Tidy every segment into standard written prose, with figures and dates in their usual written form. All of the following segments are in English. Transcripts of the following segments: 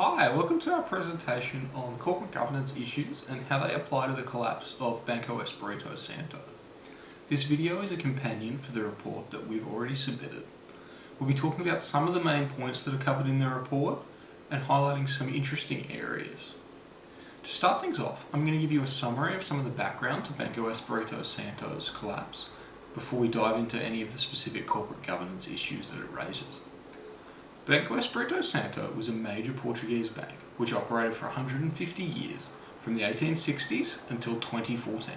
Hi, welcome to our presentation on corporate governance issues and how they apply to the collapse of Banco Espirito Santo. This video is a companion for the report that we've already submitted. We'll be talking about some of the main points that are covered in the report and highlighting some interesting areas. To start things off, I'm going to give you a summary of some of the background to Banco Espirito Santo's collapse before we dive into any of the specific corporate governance issues that it raises. Banco Espirito Santo was a major Portuguese bank which operated for 150 years, from the 1860s until 2014.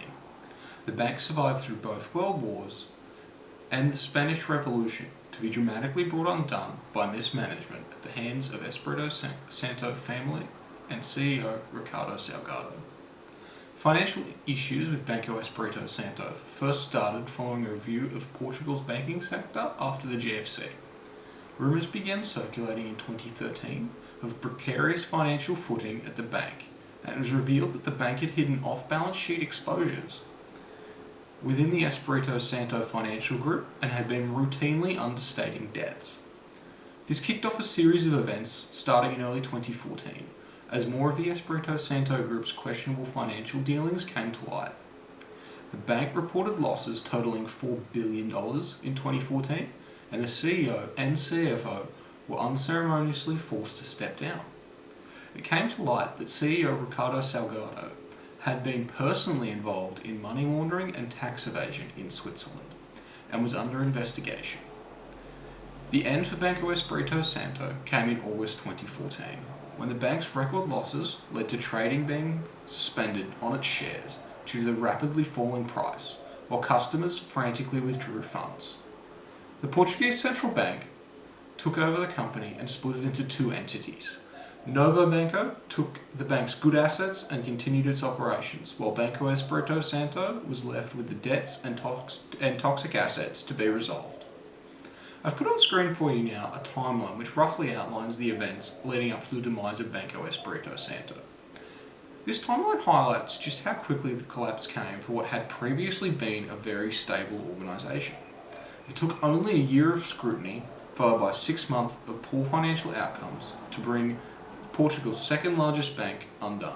The bank survived through both World Wars and the Spanish Revolution to be dramatically brought undone by mismanagement at the hands of Espirito Santo family and CEO Ricardo Salgado. Financial issues with Banco Espirito Santo first started following a review of Portugal's banking sector after the GFC. Rumours began circulating in 2013 of precarious financial footing at the bank, and it was revealed that the bank had hidden off-balance sheet exposures within the Espirito Santo financial group and had been routinely understating debts. This kicked off a series of events starting in early 2014, as more of the Espirito Santo group's questionable financial dealings came to light. The bank reported losses totaling $4 billion in 2014, and the CEO and CFO were unceremoniously forced to step down. It came to light that CEO Ricardo Salgado had been personally involved in money laundering and tax evasion in Switzerland and was under investigation. The end for Banco Espirito Santo came in August 2014, when the bank's record losses led to trading being suspended on its shares due to the rapidly falling price, while customers frantically withdrew funds. The Portuguese central bank took over the company and split it into two entities. Novo Banco took the bank's good assets and continued its operations, while Banco Espirito Santo was left with the debts and toxic assets to be resolved. I've put on screen for you now a timeline which roughly outlines the events leading up to the demise of Banco Espirito Santo. This timeline highlights just how quickly the collapse came for what had previously been a very stable organisation. It took only a year of scrutiny, followed by 6 months of poor financial outcomes, to bring Portugal's second largest bank undone.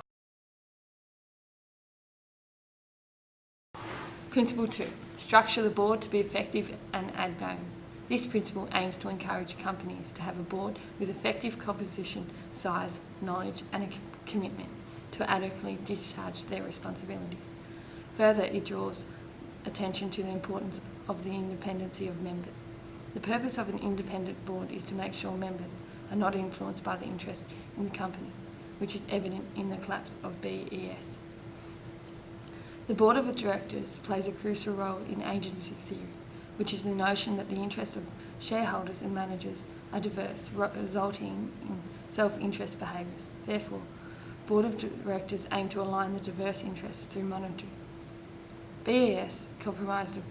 Principle 2. Structure the board to be effective and add value. This principle aims to encourage companies to have a board with effective composition, size, knowledge and a commitment to adequately discharge their responsibilities. Further, it draws attention to the importance of the independency of members. The purpose of an independent board is to make sure members are not influenced by the interest in the company, which is evident in the collapse of BES. The board of directors plays a crucial role in agency theory, which is the notion that the interests of shareholders and managers are diverse, resulting in self-interest behaviours. Therefore, board of directors aim to align the diverse interests through monitoring. BES comprised of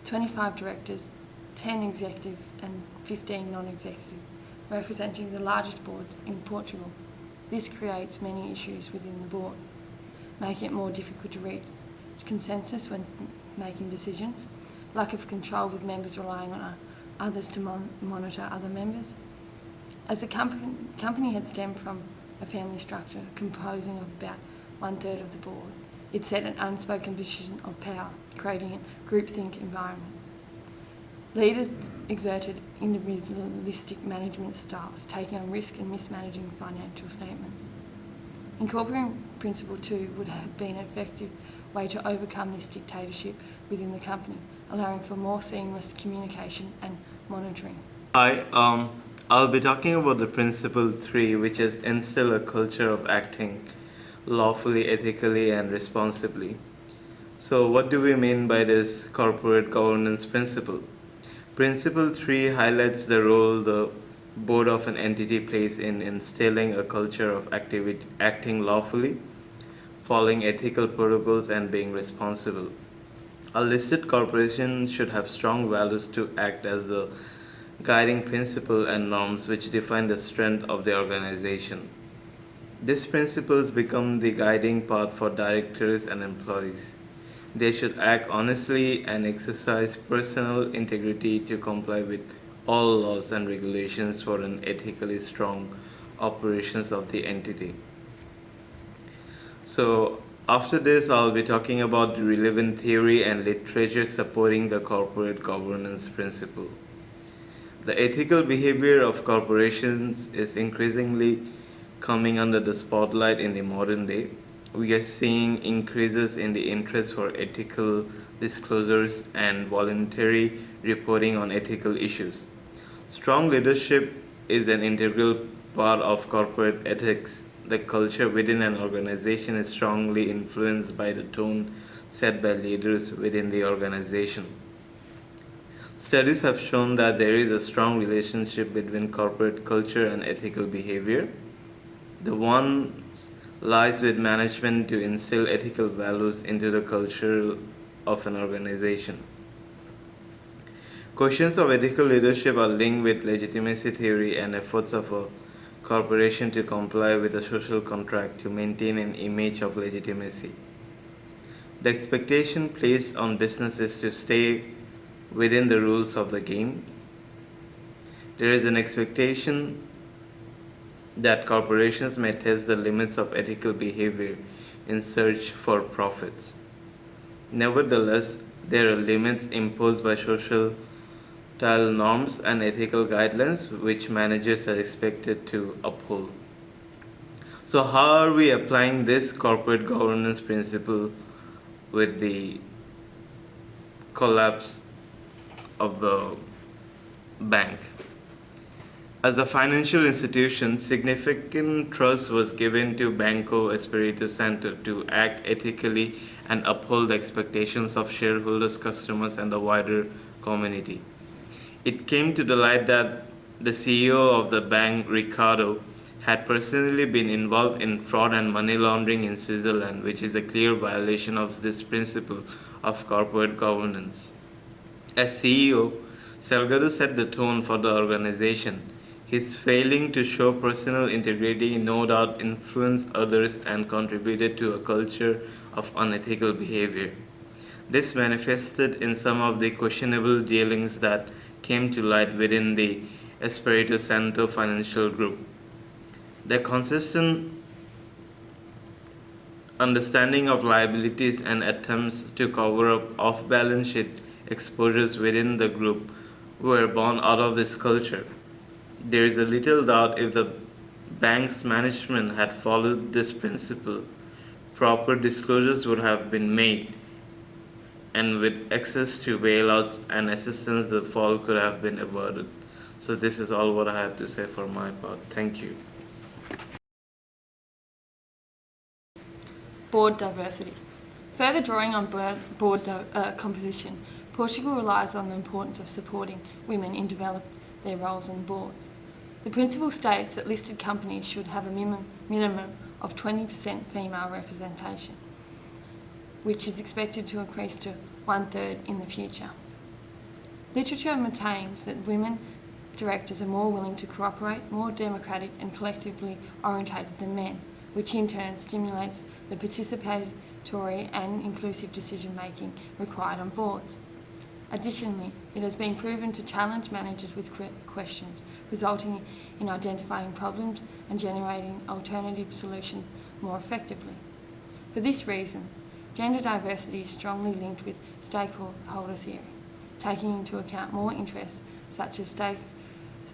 25 directors, 10 executives and 15 non-executive, representing the largest boards in Portugal. This creates many issues within the board, making it more difficult to reach consensus when making decisions, lack of control with members relying on others to monitor other members. As the company had stemmed from a family structure composing of about 1/3 of the board, it set an unspoken position of power, creating a groupthink environment. Leaders exerted individualistic management styles, taking on risk and mismanaging financial statements. Incorporating Principle 2 would have been an effective way to overcome this dictatorship within the company, allowing for more seamless communication and monitoring. Hi, I'll be talking about the Principle 3, which is instill a culture of acting lawfully, ethically, and responsibly. So, what do we mean by this corporate governance principle? Principle 3 highlights the role the board of an entity plays in instilling a culture of acting lawfully, following ethical protocols, and being responsible. A listed corporation should have strong values to act as the guiding principle and norms which define the strength of the organization. These principles become the guiding path for directors and employees. They should act honestly and exercise personal integrity to comply with all laws and regulations for an ethically strong operations of the entity. So, after this, I'll be talking about the relevant theory and literature supporting the corporate governance principle. The ethical behavior of corporations is increasingly coming under the spotlight in the modern day. We are seeing increases in the interest for ethical disclosures and voluntary reporting on ethical issues. Strong leadership is an integral part of corporate ethics. The culture within an organization is strongly influenced by the tone set by leaders within the organization. Studies have shown that there is a strong relationship between corporate culture and ethical behavior. The one lies with management to instill ethical values into the culture of an organization. Questions of ethical leadership are linked with legitimacy theory and efforts of a corporation to comply with a social contract to maintain an image of legitimacy. The expectation placed on businesses to stay within the rules of the game. There is an expectation that corporations may test the limits of ethical behavior in search for profits. Nevertheless, there are limits imposed by social norms and ethical guidelines which managers are expected to uphold. So, how are we applying this corporate governance principle with the collapse of the bank? As a financial institution, significant trust was given to Banco, Espirito, Santo to act ethically and uphold the expectations of shareholders, customers, and the wider community. It came to the light that the CEO of the bank, Ricardo, had personally been involved in fraud and money laundering in Switzerland, which is a clear violation of this principle of corporate governance. As CEO, Salgado set the tone for the organization. His failing to show personal integrity no doubt influenced others and contributed to a culture of unethical behavior. This manifested in some of the questionable dealings that came to light within the Espirito Santo financial group. The consistent understanding of liabilities and attempts to cover up off-balance sheet exposures within the group were born out of this culture. There is a little doubt if the bank's management had followed this principle, proper disclosures would have been made, and with access to bailouts and assistance, the fall could have been averted. So, this is all what I have to say for my part. Thank you. Board diversity. Further drawing on board composition, Portugal relies on the importance of supporting women in developing their roles on boards. The principle states that listed companies should have a minimum of 20% female representation, which is expected to increase to 1/3 in the future. Literature maintains that women directors are more willing to cooperate, more democratic and collectively orientated than men, which in turn stimulates the participatory and inclusive decision making required on boards. Additionally, it has been proven to challenge managers with questions, resulting in identifying problems and generating alternative solutions more effectively. For this reason, gender diversity is strongly linked with stakeholder theory, taking into account more interests such as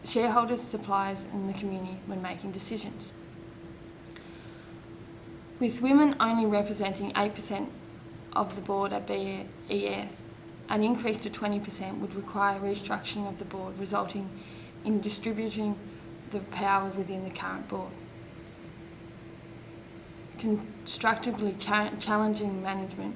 shareholders, suppliers and the community when making decisions. With women only representing 8% of the board at BES, an increase to 20% would require restructuring of the board, resulting in distributing the power within the current board. Constructively challenging management,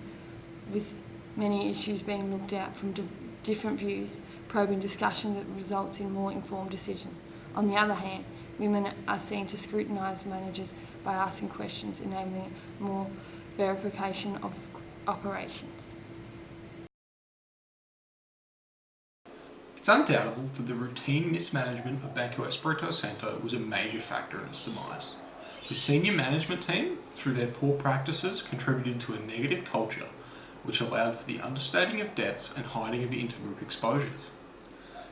with many issues being looked at from different views, probing discussion that results in more informed decision. On the other hand, women are seen to scrutinise managers by asking questions, enabling more verification of operations. It's undoubtable that the routine mismanagement of Banco Espirito Santo was a major factor in its demise. The senior management team, through their poor practices, contributed to a negative culture which allowed for the understating of debts and hiding of intergroup exposures.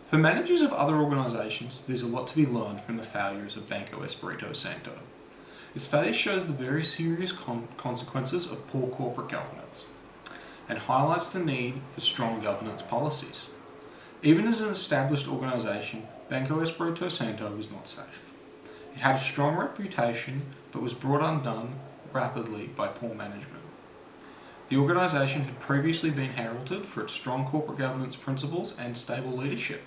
For managers of other organisations, there's a lot to be learned from the failures of Banco Espirito Santo. Its failure shows the very serious consequences of poor corporate governance and highlights the need for strong governance policies. Even as an established organisation, Banco Espirito Santo was not safe. It had a strong reputation but was brought undone rapidly by poor management. The organisation had previously been heralded for its strong corporate governance principles and stable leadership.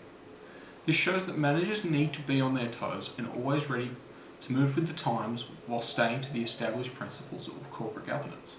This shows that managers need to be on their toes and always ready to move with the times while staying to the established principles of corporate governance.